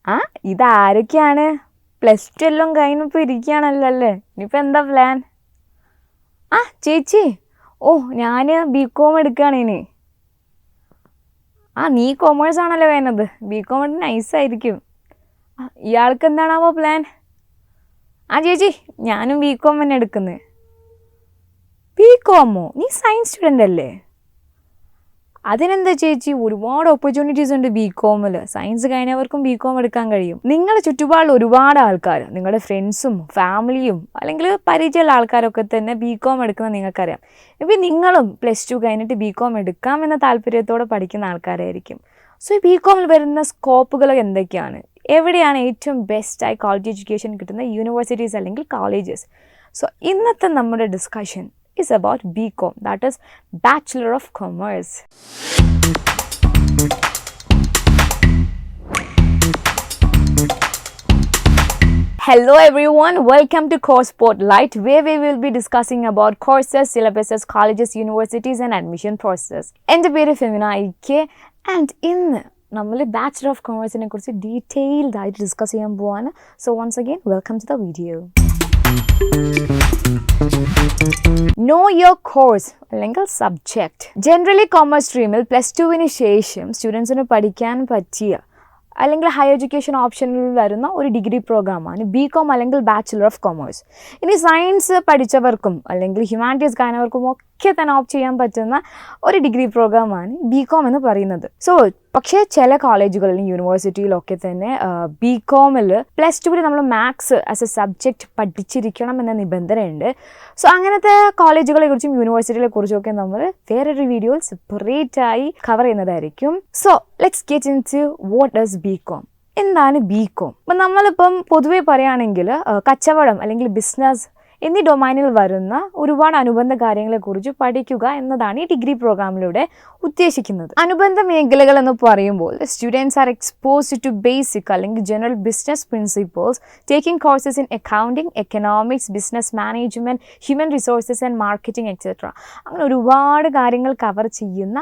ആ ഇതാരൊക്കെയാണ്? +2 എല്ലാം കഴിഞ്ഞപ്പോൾ ഇരിക്കുകയാണല്ലോ അല്ലേ? ഇനിയിപ്പോൾ എന്താ പ്ലാൻ? ചേച്ചി, ഞാൻ BCom എടുക്കുകയാണ് ഇനി. നീ കൊമേഴ്സ് ആണല്ലോ വേണ്ടത്. BCom നൈസായിരിക്കും. ഇയാൾക്ക് എന്താണാവോ പ്ലാൻ? ചേച്ചി, ഞാനും BCom തന്നെ എടുക്കുന്നത്. BCom? നീ സയൻസ് സ്റ്റുഡൻ്റ് അല്ലേ? അതിനെന്താ ചേച്ചി, ഒരുപാട് ഓപ്പർച്യൂണിറ്റീസ് ഉണ്ട് BComൽ. സയൻസ് കഴിഞ്ഞവർക്കും BCom എടുക്കാൻ കഴിയും. നിങ്ങളുടെ ചുറ്റുപാടിൽ ഒരുപാട് ആൾക്കാർ, നിങ്ങളുടെ ഫ്രണ്ട്സും ഫാമിലിയും അല്ലെങ്കിൽ പരിചയമുള്ള ആൾക്കാരൊക്കെ തന്നെ BCom എടുക്കുന്നത് നിങ്ങൾക്കറിയാം. ഇപ്പം നിങ്ങളും +2 കഴിഞ്ഞിട്ട് BCom എടുക്കാമെന്ന താല്പര്യത്തോടെ പഠിക്കുന്ന ആൾക്കാരായിരിക്കും. സോ ഈ BComൽ വരുന്ന സ്കോപ്പുകൾ എന്തൊക്കെയാണ്? എവിടെയാണ് ഏറ്റവും ബെസ്റ്റായി ക്വാളിറ്റി എഡ്യൂക്കേഷൻ കിട്ടുന്ന യൂണിവേഴ്സിറ്റീസ് അല്ലെങ്കിൽ കോളേജസ്? സോ ഇന്നത്തെ നമ്മുടെ discussion is about BCom, that is Bachelor of Commerce. Hello everyone, welcome to Course Spotlight, where we will be discussing about courses, syllabuses, colleges, universities and admission process. എൻ്റെ പേര് Femina IK and ഇന്ന് നമ്മൾ bachelor of കൊമേഴ്സിനെ കുറിച്ച് detailed ആയിട്ട് discuss ചെയ്യാൻ പോവാണ്. So once again welcome to the video. Know your course അല്ലെങ്കിൽ subject. Generally commerce സ്ട്രീമിൽ +2 ശേഷം സ്റ്റുഡൻസിന് പഠിക്കാൻ പറ്റിയ അല്ലെങ്കിൽ ഹയർ എഡ്യൂക്കേഷൻ ഓപ്ഷനിൽ വരുന്ന ഒരു ഡിഗ്രി പ്രോഗ്രാമാണ് BCom അല്ലെങ്കിൽ ബാച്ചിലർ ഓഫ് കൊമേഴ്സ്. ഇനി സയൻസ് പഠിച്ചവർക്കും അല്ലെങ്കിൽ ഹ്യൂമാനിറ്റീസ് കഴിഞ്ഞവർക്കും ഒക്കെ തന്നെ ഓപ്റ്റ് ചെയ്യാൻ പറ്റുന്ന ഒരു ഡിഗ്രി പ്രോഗ്രാമാണ് BCom എന്ന് പറയുന്നത്. പക്ഷേ ചില കോളേജുകളിലും യൂണിവേഴ്സിറ്റിയിലൊക്കെ തന്നെ BComൽ +2 നമ്മൾ മാത്സ് ആസ് എ സബ്ജക്റ്റ് പഠിച്ചിരിക്കണം എന്ന നിബന്ധനയുണ്ട്. സോ അങ്ങനത്തെ കോളേജുകളെ കുറിച്ചും യൂണിവേഴ്സിറ്റികളെ കുറിച്ചുമൊക്കെ നമ്മൾ വേറൊരു വീഡിയോയിൽ സെപ്പറേറ്റ് ആയി കവർ ചെയ്യുന്നതായിരിക്കും. So let's get into what is BCom. എന്താണ് BCom? അപ്പം നമ്മളിപ്പം പൊതുവെ പറയുകയാണെങ്കിൽ കച്ചവടം അല്ലെങ്കിൽ ബിസിനസ് എന്നീ ഡൊമൈനിൽ വരുന്ന ഒരുപാട് അനുബന്ധ കാര്യങ്ങളെക്കുറിച്ച് പഠിക്കുക എന്നതാണ് ഈ ഡിഗ്രി പ്രോഗ്രാമിലൂടെ ഉദ്ദേശിക്കുന്നത്. അനുബന്ധ മേഖലകൾ എന്ന് പറയുമ്പോൾ students are exposed to basic അല്ലെങ്കിൽ general business principles, taking courses in accounting, economics, business management, human resources and marketing etcetera. അങ്ങനെ ഒരുപാട് കാര്യങ്ങൾ കവർ ചെയ്യുന്ന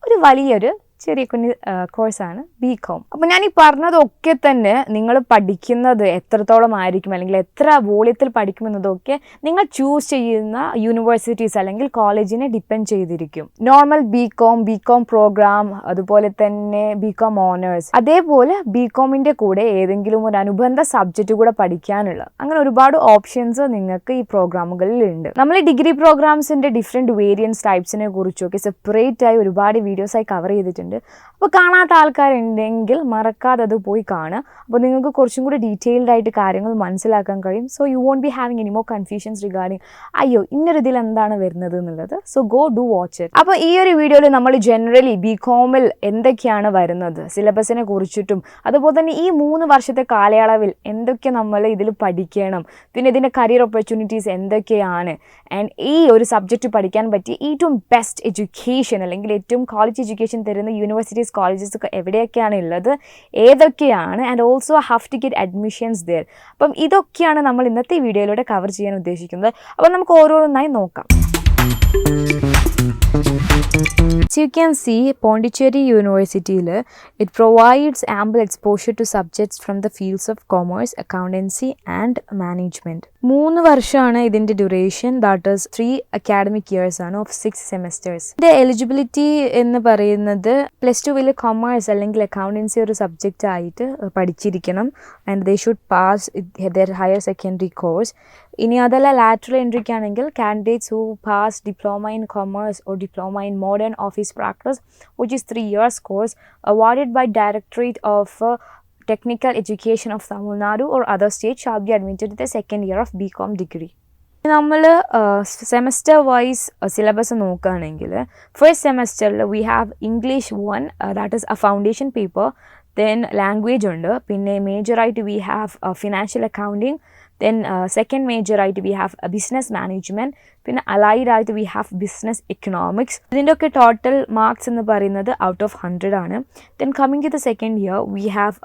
ഒരു വലിയൊരു ചെറിയ കുഞ്ഞ് കോഴ്സാണ് BCom. അപ്പോൾ ഞാൻ ഈ പറഞ്ഞതൊക്കെ തന്നെ നിങ്ങൾ പഠിക്കുന്നത് എത്രത്തോളം ആയിരിക്കും അല്ലെങ്കിൽ എത്ര വോള്യത്തിൽ പഠിക്കുമെന്നതൊക്കെ നിങ്ങൾ ചൂസ് ചെയ്യുന്ന യൂണിവേഴ്സിറ്റീസ് അല്ലെങ്കിൽ കോളേജിനെ ഡിപ്പെൻഡ് ചെയ്തിരിക്കും. നോർമൽ BCom പ്രോഗ്രാം, അതുപോലെ തന്നെ BCom ഓണേഴ്സ്, അതേപോലെ BComൻ്റെ കൂടെ ഏതെങ്കിലും ഒരു അനുബന്ധ സബ്ജക്റ്റ് കൂടെ പഠിക്കാനുള്ള അങ്ങനെ ഒരുപാട് ഓപ്ഷൻസ് നിങ്ങൾക്ക് ഈ പ്രോഗ്രാമുകളിൽ ഉണ്ട്. നമ്മൾ ഈ ഡിഗ്രി പ്രോഗ്രാംസിൻ്റെ ഡിഫറെൻറ്റ് വേരിയൻസ് ടൈപ്സിനെ കുറിച്ചൊക്കെ സെപ്പറേറ്റ് ആയി ഒരുപാട് വീഡിയോസായി കവർ ചെയ്തിട്ടുണ്ട്. അപ്പോൾ കാണാത്ത ആൾക്കാരുണ്ടെങ്കിൽ മറക്കാതെ അത് പോയി കാണുക. അപ്പോൾ നിങ്ങൾക്ക് കുറച്ചും കൂടി ഡീറ്റെയിൽഡ് ആയിട്ട് കാര്യങ്ങൾ മനസ്സിലാക്കാൻ കഴിയും. So you won't be having any more confusions regarding അയ്യോ ഇന്നൊരു ഇതിൽ എന്താണ് വരുന്നത് എന്നുള്ളത്. So go do watch it. അപ്പോൾ ഈ ഒരു വീഡിയോയിൽ നമ്മൾ ജനറലി BComൽ എന്തൊക്കെയാണ് വരുന്നത്, സിലബസിനെ കുറിച്ചിട്ടും അതുപോലെ തന്നെ ഈ 3 വർഷത്തെ കാലയളവിൽ എന്തൊക്കെ നമ്മൾ ഇതിൽ പഠിക്കണം, പിന്നെ ഇതിൻ്റെ കരിയർ ഓപ്പർച്യൂണിറ്റീസ് എന്തൊക്കെയാണ്, ആൻഡ് ഈ ഒരു സബ്ജക്റ്റ് പഠിക്കാൻ പറ്റിയ ഏറ്റവും ബെസ്റ്റ് എഡ്യൂക്കേഷൻ അല്ലെങ്കിൽ ഏറ്റവും ക്വാളിറ്റി എഡ്യൂക്കേഷൻ തരുന്ന യൂണിവേഴ്സിറ്റീസ്, കോളേജസ് ഒക്കെ എവിടെയൊക്കെയാണ് ഉള്ളത്, ഏതൊക്കെയാണ്, and also have to get admissions there. അപ്പം ഇതൊക്കെയാണ് നമ്മൾ ഇന്നത്തെ വീഡിയോയിലൂടെ കവർ ചെയ്യാൻ ഉദ്ദേശിക്കുന്നത്. അപ്പം നമുക്ക് ഓരോന്നായി നോക്കാം. So you can see Pondicherry University, it provides ample exposure to subjects from the fields of commerce, accountancy and management. 3 വർഷമാണ് ഇതിൻ്റെ duration. That is 3 academic years ആണ് ഓഫ് 6 സെമസ്റ്റേഴ്സ്. ഇതിൻ്റെ എലിജിബിലിറ്റി എന്ന് പറയുന്നത് +2 കൊമേഴ്സ് അല്ലെങ്കിൽ അക്കൗണ്ടൻസി ഒരു സബ്ജക്റ്റ് ആയിട്ട് പഠിച്ചിരിക്കണം. And they should pass their higher secondary course. ഇനി അതല്ല ലാറ്ററൽ എൻട്രിക്കാണെങ്കിൽ candidates who pass diploma in commerce or diploma in modern office practice which is 3 years course awarded by Directorate of Technical Education of Tamil Nadu or other state shall be admitted to the second year of BCom degree. നമ്മൾ semester wise syllabus നോക്കുകയാണെങ്കിൽ first സെമസ്റ്ററിൽ we have English 1, that is a foundation paper. Then language ഉണ്ട്. പിന്നെ മേജറായിട്ട് we have financial accounting. Then second മേജറായിട്ട് we have business management. പിന്നെ allied ആയിട്ട് we have business economics. ഇതിൻ്റെയൊക്കെ ടോട്ടൽ മാർക്സ് എന്ന് പറയുന്നത് ഔട്ട് ഓഫ് 100 ആണ്. Then coming to the second year we have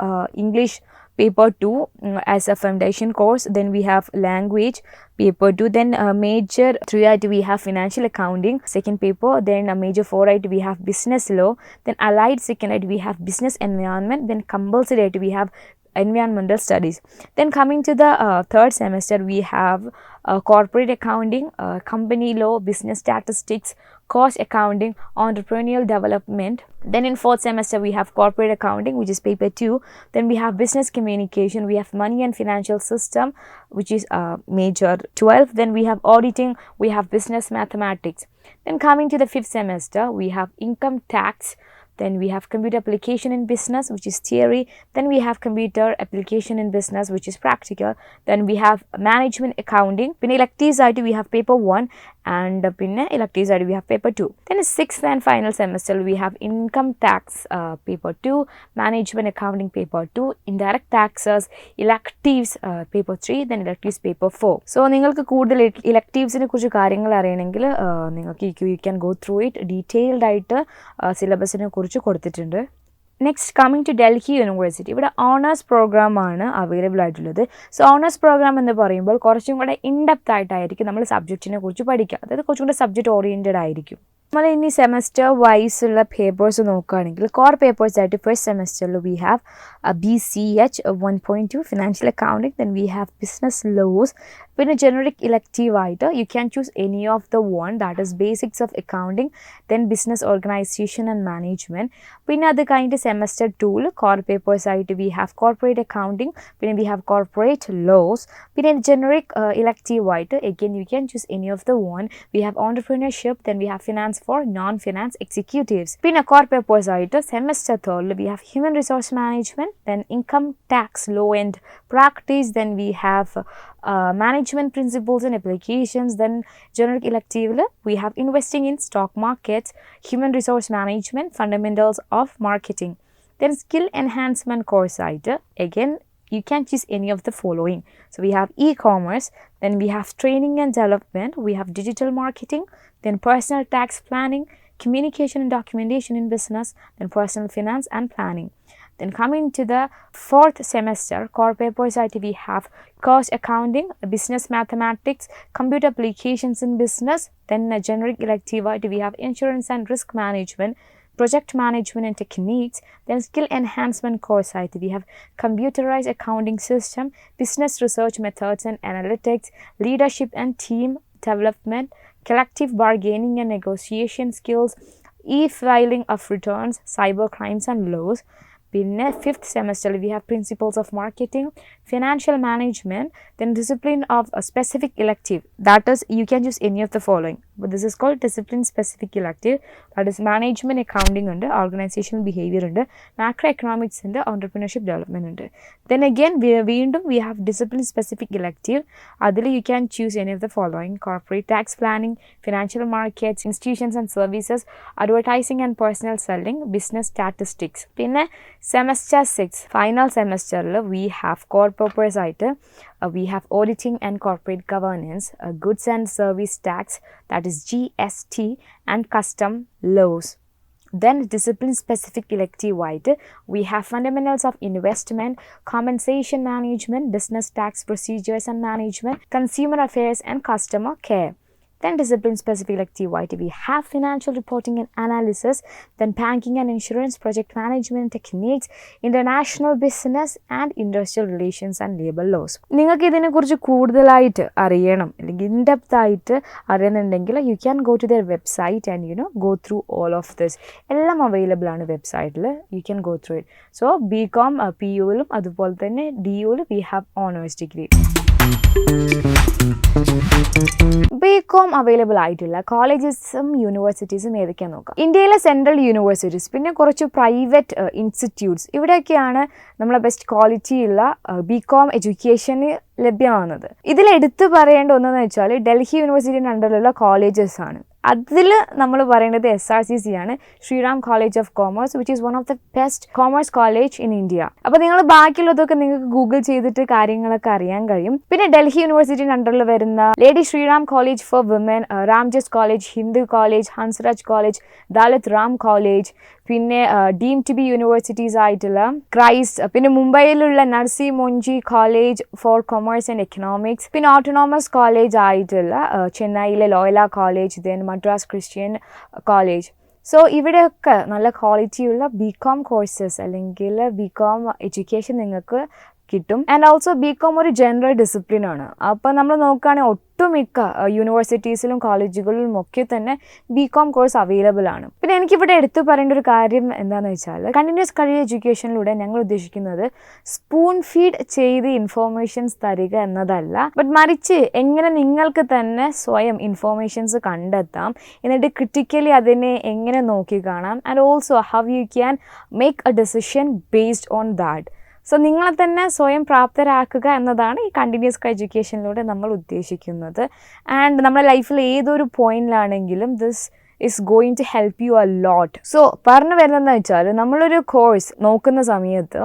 English paper 2 as a foundation course. Then we have language paper 2. Then major 3 we have financial accounting second paper. Then major 4 we have business law. Then allied second we have business environment. Then compulsory we have environmental studies. Then coming to the third semester, we have corporate accounting, company law, business statistics, cost accounting, entrepreneurial development. Then in fourth semester, we have corporate accounting, which is paper 2. Then we have business communication, we have money and financial system, which is major 12. Then we have auditing, we have business mathematics. Then coming to the fifth semester, we have income tax. Then we have computer application in business, which is theory. Then we have computer application in business, which is practical. Then we have management accounting. Then electives ആയിട്ട് we have paper 1 and പിന്നെ electives ആയിട്ട് we have paper 2. Then sixth and final semester we have income tax paper 2, management accounting paper 2, indirect taxes, electives paper 3, then electives paper 4. So നിങ്ങൾക്ക് കൂടുതൽ electivesനെ കുറിച്ച് കാര്യങ്ങൾ അറിയണമെങ്കിൽ നിങ്ങൾക്ക് you can go through it detailed ആയിട്ട് സിലബസിനെ കുറിച്ച് കൊടുത്തിട്ടുണ്ട്. Next coming to Delhi university, ഇവിടെ ഓണേഴ്സ് പ്രോഗ്രാമാണ് അവൈലബിൾ ആയിട്ടുള്ളത്. സോ ഓണേഴ്സ് പ്രോഗ്രാം എന്ന് പറയുമ്പോൾ കുറച്ചും കൂടെ ഇൻഡെപ്ത് ആയിട്ടായിരിക്കും നമ്മൾ സബ്ജക്റ്റിനെ കുറിച്ച് പഠിക്കുക, അതായത് കുറച്ചും കൂടെ സബ്ജക്റ്റ് ഓറിയൻറ്റഡ് ആയിരിക്കും. നമ്മൾ ഇനി സെമസ്റ്റർ വൈസ് ഉള്ള പേപ്പേഴ്സ് നോക്കുകയാണെങ്കിൽ കോർ പേപ്പേഴ്സ് ആയിട്ട് ഫസ്റ്റ് സെമസ്റ്ററിൽ we have BCH 1.2 financial accounting, then we have business laws. പിന്നെ ജനറിക് ഇലക്റ്റീവ് ആയിട്ട് you can choose any of the one, that is basics of accounting, then business organisation and management. പിന്നെ അത് കഴിഞ്ഞിട്ട് semester 2 core papers ആയിട്ട് we have corporate accounting, പിന്നെ we have corporate laws. പിന്നെ generic elective ആയിട്ട് again you can choose any of the one, we have entrepreneurship, then we have finance for non-finance executives. Pinna core papers aayittu semester 3 we have human resource management, then income tax law and practice, then we have management principles and applications. Then general elective we have investing in stock markets, human resource management, fundamentals of marketing. Then skill enhancement course aayittu again you can choose any of the following. So we have e-commerce, then we have training and development, we have digital marketing, then personal tax planning, communication and documentation in business, then personal finance and planning. Then coming to the fourth semester, core papers we have cost accounting, business mathematics, computer applications in business. Then a generic elective we have insurance and risk management, project management and techniques. Then skill enhancement course we have computerized accounting system, business research methods and analytics, leadership and team development, collective bargaining and negotiation skills, e-filing of returns, cyber crimes and laws. പിന്നെ fifth സെമസ്റ്ററിൽ we have principles of marketing, financial management, then discipline of specific elective, that is you can choose any of the following. അപ്പോൾ this is called discipline specific elective. That is management accounting ഉണ്ട്, organisational behaviour ഉണ്ട്, macroeconomics ഉണ്ട്, entrepreneurship development ഉണ്ട്. Then again വീണ്ടും we have discipline specific elective. അതിൽ you can choose any of the following: corporate tax planning, financial markets, institutions and services, advertising and personal selling, business statistics. പിന്നെ semester 6 final semester we have core papers aayittu we have auditing and corporate governance, goods and service tax, that is GST, and custom laws. Then discipline specific elective aayittu we have fundamentals of investment, compensation management, business tax procedures and management, consumer affairs and customer care. Then discipline specific elective we have financial reporting and analysis, then banking and insurance, project management techniques, international business and industrial relations and labor laws. നിങ്ങൾക്ക് ഇതിനെക്കുറിച്ച് കൂടുതലായിട്ട് അറിയണം അല്ലെങ്കിൽ in depth ആയിട്ട് അറിയണമെന്നുണ്ടെങ്കിൽ you can go to their website and go through all of this. എല്ലാം available ആണ് വെബ്സൈറ്റിൽ, you can go through it. So BCom PUവിലും അതുപോലെ തന്നെ DUവിലും we have honours degree. BCom available ആയിട്ടുള്ള കോളേജസും യൂണിവേഴ്സിറ്റീസും ഏതൊക്കെയാണെന്ന് നോക്കാം. ഇന്ത്യയിലെ സെൻട്രൽ യൂണിവേഴ്സിറ്റീസ്, പിന്നെ കുറച്ച് പ്രൈവറ്റ് ഇൻസ്റ്റിറ്റ്യൂട്ട്സ്, ഇവിടെയൊക്കെയാണ് നമ്മളെ ബെസ്റ്റ് ക്വാളിറ്റി ഉള്ള BCom എഡ്യൂക്കേഷന് ലഭ്യമാകുന്നത്. ഇതിൽ എടുത്തു പറയേണ്ട ഒന്നെന്ന് വെച്ചാൽ ഡൽഹി യൂണിവേഴ്സിറ്റിയുടെ അണ്ടറിലുള്ള കോളേജസ് ആണ്. അതിൽ നമ്മൾ പറയുന്നത് SRCC ആണ്, Shriram college of commerce, which is one of the best commerce college in India. അപ്പോൾ നിങ്ങൾ ബാക്കിയുള്ളതൊക്കെ നിങ്ങൾക്ക് ഗൂഗിൾ ചെയ്തിട്ട് കാര്യങ്ങളൊക്കെ അറിയാൻ കഴിയും. പിന്നെ ഡൽഹി യൂണിവേഴ്സിറ്റിയുടെ അണ്ടറിൽ വരുന്ന lady Shriram college for women, Ramjas college, Hindu college, Hansraj college, Daulat Ram college, പിന്നെ ഡീം ടു ബി യൂണിവേഴ്സിറ്റീസ് ആയിട്ടുള്ള ക്രൈസ്റ്റ്, പിന്നെ മുംബൈയിലുള്ള Narsee Monjee college for commerce and economics, പിന്നെ ഓട്ടോണോമസ് കോളേജ് ആയിട്ടുള്ള ചെന്നൈയിലെ Loyola college, then Madras Christian college. So ഇവിടെയൊക്കെ നല്ല ക്വാളിറ്റിയുള്ള BCom കോഴ്സസ് അല്ലെങ്കിൽ BCom എഡ്യൂക്കേഷൻ നിങ്ങൾക്ക് കിട്ടും. ആൻഡ് ഓൾസോ BCom ഒരു ജനറൽ ഡിസിപ്ലിനാണ്. അപ്പോൾ നമ്മൾ നോക്കുകയാണെങ്കിൽ ഒട്ടുമിക്ക യൂണിവേഴ്സിറ്റീസിലും കോളേജുകളിലും ഒക്കെ തന്നെ BCom കോഴ്സ് അവൈലബിൾ ആണ്. പിന്നെ എനിക്കിവിടെ എടുത്തു പറയേണ്ട ഒരു കാര്യം എന്താണെന്ന് വെച്ചാൽ കണ്ടിന്യൂസ് കരിയർ എഡ്യൂക്കേഷനിലൂടെ ഞങ്ങൾ ഉദ്ദേശിക്കുന്നത് സ്പൂൺ ഫീഡ് ചെയ്ത് ഇൻഫോർമേഷൻസ് തരിക എന്നതല്ല, ബട്ട് മറിച്ച് എങ്ങനെ നിങ്ങൾക്ക് തന്നെ സ്വയം ഇൻഫോർമേഷൻസ് കണ്ടെത്താം, എന്നിട്ട് ക്രിട്ടിക്കലി അതിനെ എങ്ങനെ നോക്കി കാണാം, and also how you can make A decision based on that. So നിങ്ങളെ തന്നെ സ്വയം പ്രാപ്തരാക്കുക എന്നതാണ് ഈ കണ്ടിന്യൂസ് എഡ്യൂക്കേഷനിലൂടെ നമ്മൾ ഉദ്ദേശിക്കുന്നത്. ആൻഡ് നമ്മുടെ ലൈഫിൽ ഏതൊരു പോയിന്റിലാണെങ്കിലും this is going to help you a lot. So പറഞ്ഞു വരുന്നതെന്ന് വെച്ചാൽ നമ്മളൊരു കോഴ്സ് നോക്കുന്ന സമയത്ത്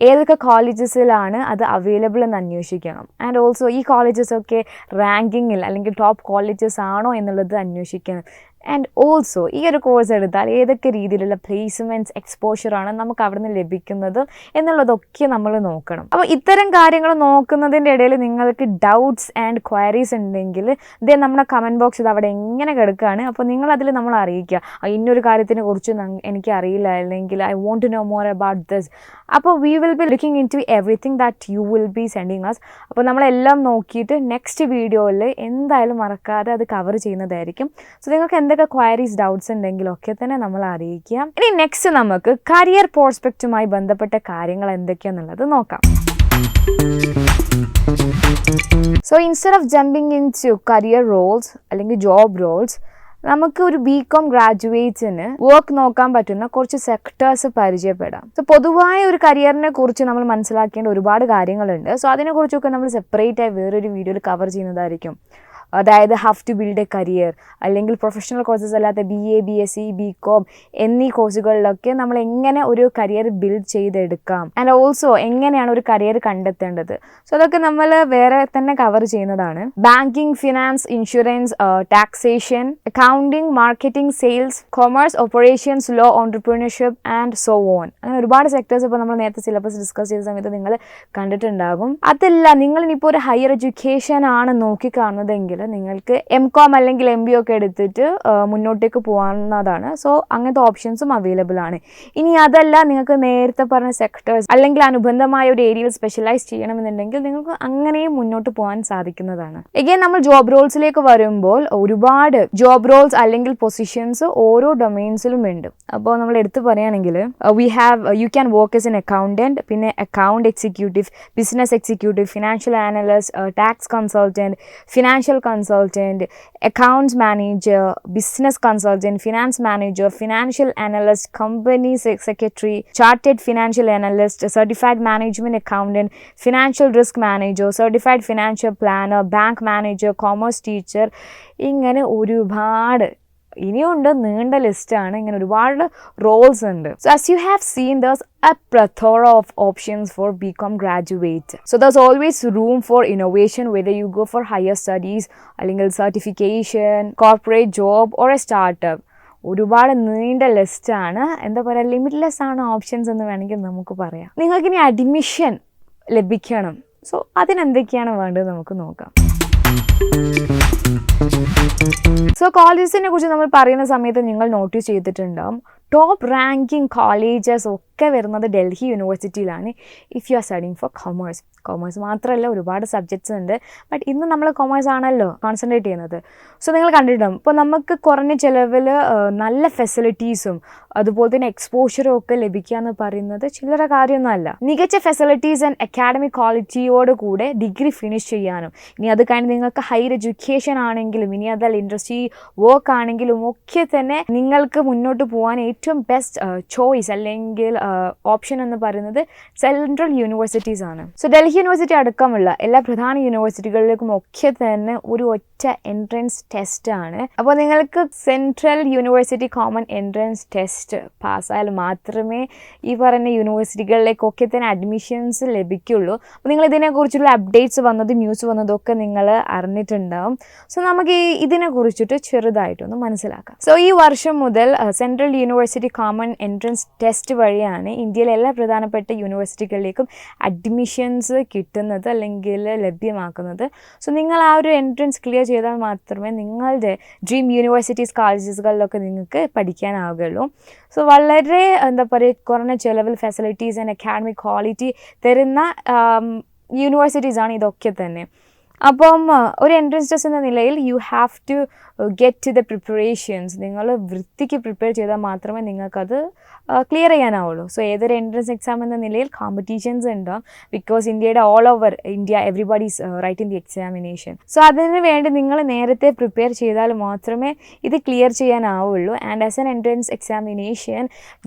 ഏതൊക്കെ കോളേജസിലാണ് അത് അവൈലബിൾ എന്ന് അന്വേഷിക്കണം. ആൻഡ് ഓൾസോ ഈ കോളേജസൊക്കെ റാങ്കിങ്ങിൽ അല്ലെങ്കിൽ ടോപ്പ് കോളേജസ് ആണോ എന്നുള്ളത് അന്വേഷിക്കണം. ആൻഡ് ഓൾസോ ഈ ഒരു കോഴ്സ് എടുത്താൽ ഏതൊക്കെ രീതിയിലുള്ള പ്ലേസ്മെൻറ്റ്സ് എക്സ്പോഷറാണ് നമുക്ക് അവിടെ നിന്ന് ലഭിക്കുന്നത് എന്നുള്ളതൊക്കെ നമ്മൾ നോക്കണം. അപ്പോൾ ഇത്തരം കാര്യങ്ങൾ നോക്കുന്നതിൻ്റെ ഇടയിൽ നിങ്ങൾക്ക് ഡൗട്ട്സ് ആൻഡ് ക്വയറീസ് ഉണ്ടെങ്കിൽ ഇതേ നമ്മുടെ കമൻറ്റ് ബോക്സ് ഇത് അവിടെ എങ്ങനെ കിടക്കുകയാണ്. അപ്പോൾ നിങ്ങളതിൽ നമ്മൾ അറിയിക്കുക, ഇന്നൊരു കാര്യത്തിനെ കുറിച്ച് എനിക്ക് അറിയില്ല, അല്ലെങ്കിൽ I want to know more about this. അപ്പോൾ we will be looking into everything that you will be sending us. അപ്പോൾ നമ്മളെല്ലാം നോക്കിയിട്ട് നെക്സ്റ്റ് വീഡിയോയിൽ എന്തായാലും മറക്കാതെ അത് കവർ ചെയ്യുന്നതായിരിക്കും. സോ നിങ്ങൾക്ക് എന്തൊക്കെ ക്വയറീസ് ഡൗട്ട്സ് ഉണ്ടെങ്കിലൊക്കെ തന്നെ നമ്മൾ അറിയിക്കാം. ഇനി നെക്സ്റ്റ് നമുക്ക് കരിയർ പ്രോസ്പെക്റ്റുമായി ബന്ധപ്പെട്ട കാര്യങ്ങൾ എന്തൊക്കെയാണെന്നുള്ളത് നോക്കാം. So instead of jumping into career roles അല്ലെങ്കിൽ ജോബ് റോൾസ്, നമുക്ക് ഒരു BCom ഗ്രാജുവേറ്റ്സിന് വർക്ക് നോക്കാൻ പറ്റുന്ന കുറച്ച് സെക്ടേഴ്സ് പരിചയപ്പെടാം. സോ പൊതുവായ ഒരു കരിയറിനെ കുറിച്ച് നമ്മൾ മനസ്സിലാക്കേണ്ട ഒരുപാട് കാര്യങ്ങളുണ്ട്. സോ അതിനെക്കുറിച്ചൊക്കെ നമ്മൾ സെപ്പറേറ്റ് ആയി വേറൊരു വീഡിയോയിൽ കവർ ചെയ്യുന്നതായിരിക്കും. അതായത് how to build a career, അല്ലെങ്കിൽ പ്രൊഫഷണൽ കോഴ്സസ് അല്ലാത്ത BA BSc BCom എന്നീ കോഴ്സുകളിലൊക്കെ നമ്മൾ എങ്ങനെ ഒരു കരിയർ ബിൽഡ് ചെയ്തെടുക്കാം, ആൻഡ് ഓൾസോ എങ്ങനെയാണ് ഒരു കരിയർ കണ്ടെത്തേണ്ടത്. സോ അതൊക്കെ നമ്മൾ വേറെ തന്നെ കവർ ചെയ്യുന്നതാണ്. Banking, finance, insurance, taxation, accounting, marketing, sales, commerce, operations, law, entrepreneurship and so on. അങ്ങനെ ഒരുപാട് സെക്ടേഴ്സ് ഇപ്പോൾ നമ്മൾ നേരത്തെ സിലബസ് ഡിസ്കസ് ചെയ്ത സമയത്ത് നിങ്ങൾ കണ്ടിട്ടുണ്ടാകും. അതല്ല, നിങ്ങൾ ഇനിയിപ്പോൾ ഒരു ഹയർ എഡ്യൂക്കേഷൻ ആണ് നോക്കിക്കാണുന്നതെങ്കിൽ നിങ്ങൾക്ക് MCom അല്ലെങ്കിൽ MBA ഒക്കെ എടുത്തിട്ട് മുന്നോട്ടേക്ക് പോകാവുന്നതാണ്. സോ അങ്ങനത്തെ ഓപ്ഷൻസും അവൈലബിൾ ആണ്. ഇനി അതല്ല, നിങ്ങൾക്ക് നേരത്തെ പറഞ്ഞ സെക്ടേഴ്സ് അല്ലെങ്കിൽ അനുബന്ധമായ ഒരു ഏരിയയിൽ സ്പെഷ്യലൈസ് ചെയ്യണമെന്നുണ്ടെങ്കിൽ നിങ്ങൾക്ക് അങ്ങനെയും മുന്നോട്ട് പോകാൻ സാധിക്കുന്നതാണ്. എഗെയിൻ നമ്മൾ ജോബ് റോൾസിലേക്ക് വരുമ്പോൾ ഒരുപാട് ജോബ് റോൾസ് അല്ലെങ്കിൽ പൊസിഷൻസ് ഓരോ ഡൊമൈൻസിലും ഉണ്ട്. അപ്പോൾ നമ്മൾ എടുത്ത് പറയുകയാണെങ്കിൽ you can work as an accountant, പിന്നെ account executive, business executive, financial analyst, tax consultant, financial consultant, accounts manager, business consultant, finance manager, financial analyst, company secretary, chartered financial analyst, certified management accountant, financial risk manager, certified financial planner, bank manager, commerce teacher. ഇങ്ങനെ ഒരുപാട് ഇനിയുണ്ട്, നീണ്ട ലിസ്റ്റാണ്. ഇങ്ങനെ ഒരുപാട് roles ഉണ്ട്. So as you have seen thus a plethora of options for BCom graduates. So there's always room for innovation, whether you go for higher studies, അല്ലെങ്കിൽ certification, corporate job or a startup. ഒരുപാട് നീണ്ട ലിസ്റ്റാണ്. എന്താ പറയുക, limitless ആണ് options എന്ന് വേണമെങ്കിൽ നമുക്ക് പറയാം. നിങ്ങൾക്കിനി അഡ്മിഷൻ ലഭിക്കണം. സോ അതിനെന്തൊക്കെയാണ് വേണ്ടത് നമുക്ക് നോക്കാം. സോ കോളേജസിനെ കുറിച്ച് നമ്മൾ പറയുന്ന സമയത്ത് നിങ്ങൾ നോട്ടീസ് ചെയ്തിട്ടുണ്ടാവും, ടോപ്പ് റാങ്കിങ് കോളേജസ് ഒക്കെ വരുന്നത് ഡൽഹി യൂണിവേഴ്സിറ്റിയിലാണ്. If you are studying for commerce. Commerce മാത്രമല്ല, ഒരുപാട് സബ്ജക്ട്സ് ഉണ്ട്. ബട്ട് ഇന്ന് നമ്മൾ കൊമേഴ്സ് ആണല്ലോ കോൺസെൻട്രേറ്റ് ചെയ്യുന്നത്. സോ നിങ്ങൾ കണ്ടിട്ടുണ്ടാവും, ഇപ്പോൾ നമുക്ക് കുറഞ്ഞ ചിലവിൽ നല്ല ഫെസിലിറ്റീസും അതുപോലെ തന്നെ എക്സ്പോഷറും ഒക്കെ ലഭിക്കുക എന്ന് പറയുന്നത് ചില്ലറ കാര്യമൊന്നുമല്ല. മികച്ച ഫെസിലിറ്റീസ് ആൻഡ് അക്കാഡമിക് ക്വാളിറ്റിയോട് കൂടെ ഡിഗ്രി ഫിനിഷ് ചെയ്യാനും, ഇനി അത് കഴിഞ്ഞ് നിങ്ങൾക്ക് ഹയർ എഡ്യൂക്കേഷൻ ആണെങ്കിലും, ഇനി അതല്ല ഇൻഡസ്ട്രി വർക്ക് ആണെങ്കിലും ഒക്കെ തന്നെ നിങ്ങൾക്ക് മുന്നോട്ട് പോകാൻ ഏറ്റവും ബെസ്റ്റ് ചോയ്സ് അല്ലെങ്കിൽ ഓപ്ഷൻ എന്ന് പറയുന്നത് സെൻട്രൽ യൂണിവേഴ്സിറ്റീസ് ആണ്. സോ ഡൽഹി യൂണിവേഴ്സിറ്റി അടക്കമുള്ള എല്ലാ പ്രധാന യൂണിവേഴ്സിറ്റികളിലേക്കും ഒക്കെ തന്നെ ഒരു ഒറ്റ എൻട്രൻസ് ടെസ്റ്റ് ആണ്. അപ്പോൾ നിങ്ങൾക്ക് central university common entrance test പാസ്സായാൽ മാത്രമേ ഈ പറഞ്ഞ യൂണിവേഴ്സിറ്റികളിലേക്കൊക്കെ തന്നെ അഡ്മിഷൻസ് ലഭിക്കുള്ളൂ. അപ്പോൾ നിങ്ങൾ ഇതിനെക്കുറിച്ചുള്ള അപ്ഡേറ്റ്സ് വന്നതും ന്യൂസ് വന്നതൊക്കെ നിങ്ങൾ അറിഞ്ഞിട്ടുണ്ടാവും. സോ നമുക്ക് ഇതിനെ കുറിച്ചിട്ട് ചെറുതായിട്ടൊന്ന് മനസ്സിലാക്കാം. സോ ഈ വർഷം മുതൽ central university common entrance test വഴിയാണ് വഴിയാണ് ഇന്ത്യയിലെ എല്ലാ പ്രധാനപ്പെട്ട യൂണിവേഴ്സിറ്റികളിലേക്കും അഡ്മിഷൻസ് കിട്ടുന്നത് അല്ലെങ്കിൽ ലഭ്യമാക്കുന്നത്. സോ നിങ്ങൾ ആ ഒരു എൻട്രൻസ് ക്ലിയർ ചെയ്താൽ മാത്രമേ നിങ്ങളുടെ ഡ്രീം യൂണിവേഴ്സിറ്റീസ് കോളേജസുകളിലൊക്കെ നിങ്ങൾക്ക് പഠിക്കാനാവുകയുള്ളൂ. സോ വളരെ എന്താ പറയുക കുറഞ്ഞ ചിലവിൽ ഫെസിലിറ്റീസ് ആൻഡ് അക്കാഡമിക് ക്വാളിറ്റി തരുന്ന യൂണിവേഴ്സിറ്റീസാണ് ഇതൊക്കെ തന്നെ. അപ്പം ഒരു എൻട്രൻസ് ടെസ്റ്റ് എന്ന നിലയിൽ you have to get to the preparations. നിങ്ങൾ വൃത്തിക്ക് പ്രിപ്പയർ ചെയ്താൽ മാത്രമേ നിങ്ങൾക്കത് ക്ലിയർ ചെയ്യാനാവുള്ളൂ. സോ ഏതൊരു എൻട്രൻസ് എക്സാം എന്ന നിലയിൽ കോമ്പറ്റീഷൻസ് ഉണ്ടാവും. ബിക്കോസ് ഇന്ത്യയുടെ all over India everybody's writing the examination. So അതിന് വേണ്ടി നിങ്ങൾ നേരത്തെ പ്രിപ്പയർ ചെയ്താൽ മാത്രമേ ഇത് ക്ലിയർ ചെയ്യാനാവുള്ളൂ. And as an entrance examination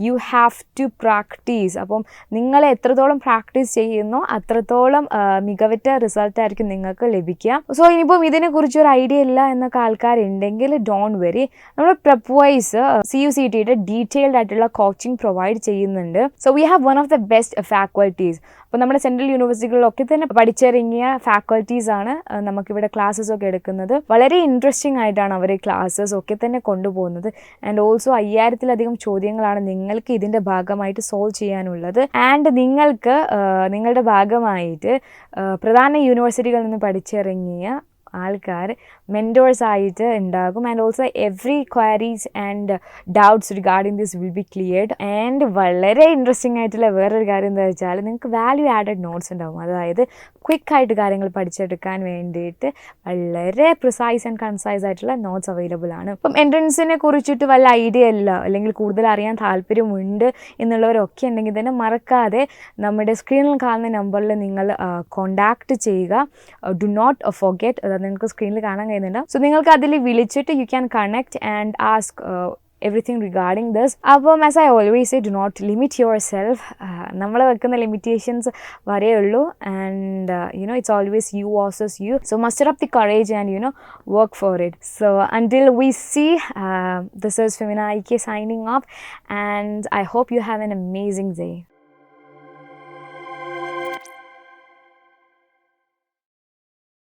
you have to practise. അപ്പം നിങ്ങൾ എത്രത്തോളം പ്രാക്ടീസ് ചെയ്യുന്നോ അത്രത്തോളം മികവുറ്റ റിസൾട്ടായിരിക്കും നിങ്ങൾക്ക് ലഭിക്കുക. സോ ഇനിയിപ്പം ഇതിനെക്കുറിച്ച് ഒരു ഐഡിയ ഇല്ല എന്നൊക്കെ ആൾക്കാരുണ്ടെങ്കിൽ ഡോണ്ട് വെറി. നമ്മൾ പ്രെപ്വൈസ് CUCETയുടെ ഡീറ്റെയിൽഡ് ആയിട്ടുള്ള കോച്ചിങ് പ്രൊവൈഡ് ചെയ്യുന്നുണ്ട്. So we have one of the best faculties. അപ്പോൾ നമ്മുടെ സെൻട്രൽ യൂണിവേഴ്സിറ്റികളിലൊക്കെ തന്നെ പഠിച്ചിറങ്ങിയ ഫാക്കൽറ്റീസാണ് നമുക്കിവിടെ ക്ലാസ്സസ് ഒക്കെ എടുക്കുന്നത്. വളരെ ഇൻട്രസ്റ്റിംഗ് ആയിട്ടാണ് അവർ ക്ലാസ്സസ് ഒക്കെ തന്നെ കൊണ്ടുപോകുന്നത്. ആൻഡ് ഓൾസോ 5000-ലധികം ചോദ്യങ്ങളാണ് നിങ്ങൾക്ക് ഇതിൻ്റെ ഭാഗമായിട്ട് സോൾവ് ചെയ്യാനുള്ളത്. ആൻഡ് നിങ്ങൾക്ക് നിങ്ങളുടെ ഭാഗമായിട്ട് പ്രധാന യൂണിവേഴ്സിറ്റികളിൽ നിന്ന് പഠിച്ചിറങ്ങിയ ആൾക്കാർ മെൻറ്റോഴ്സായിട്ട് ഉണ്ടാകും. And also every queries and doubts regarding this will be cleared. And വളരെ ഇൻട്രസ്റ്റിംഗ് ആയിട്ടുള്ള വേറൊരു കാര്യം എന്താ വെച്ചാൽ നിങ്ങൾക്ക് വാല്യൂ ആഡഡ് നോട്ട്സ് ഉണ്ടാകും. അതായത് ക്വിക്കായിട്ട് കാര്യങ്ങൾ പഠിച്ചെടുക്കാൻ വേണ്ടിയിട്ട് വളരെ പ്രിസൈസ് ആൻഡ് കൺസൈസ് ആയിട്ടുള്ള നോട്ട്സ് അവൈലബിൾ ആണ്. അപ്പം എൻട്രൻസിനെ കുറിച്ചിട്ട് വല്ല ഐഡിയ ഇല്ല അല്ലെങ്കിൽ കൂടുതൽ അറിയാൻ താല്പര്യമുണ്ട് എന്നുള്ളവരൊക്കെ ഉണ്ടെങ്കിൽ തന്നെ മറക്കാതെ നമ്മുടെ സ്ക്രീനിൽ കാണുന്ന നമ്പറിൽ നിങ്ങൾ കോണ്ടാക്ട് ചെയ്യുക. Do not forget. നിങ്ങൾക്ക് സ്ക്രീനിൽ കാണാൻ കഴിയുന്നുണ്ട്. സോ നിങ്ങൾക്ക് അതിൽ വിളിച്ചിട്ട് you can connect and ask everything regarding this. അപ്പം as I always say, do not limit yourself. നമ്മൾ വെക്കുന്ന limitations വരേ ഉള്ളൂ. And it's always you versus you. So muster up the courage and work for it. So until we see, this is Femina IK signing off, and I hope you have an amazing day.